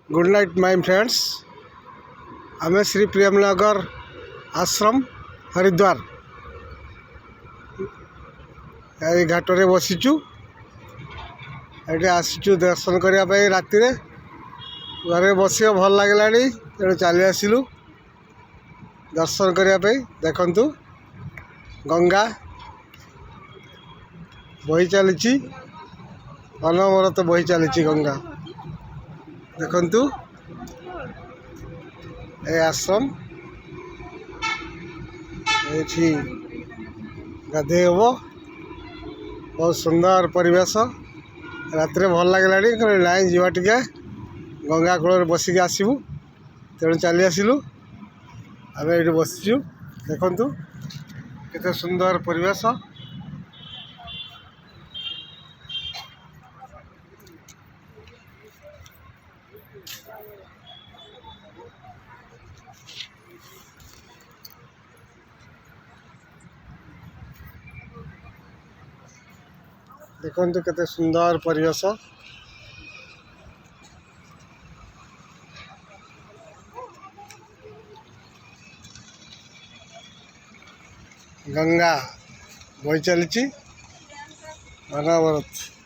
Good night my friends. आमे श्री प्रेमनगर आश्रम हरिद्वार ये घाटे बसीचु। ये आसीचु दर्शन करने राति घरे बस भल लगला तेणु चली आसलु दर्शन करने। देखु गंगा बही चली अनवरत बही चली गंगा। देखु ये आश्रम ये गाधे हम बहुत सुंदर परिवेश। रात भल लगला नाई जा टे गंगा कूल बसिक आसबू तेणु चली आसलु। आम ये बसीचु देखु केते सुंदर परिवेश। देखु केते सुंदर परिवेश। गंगा बही चली अनवरत।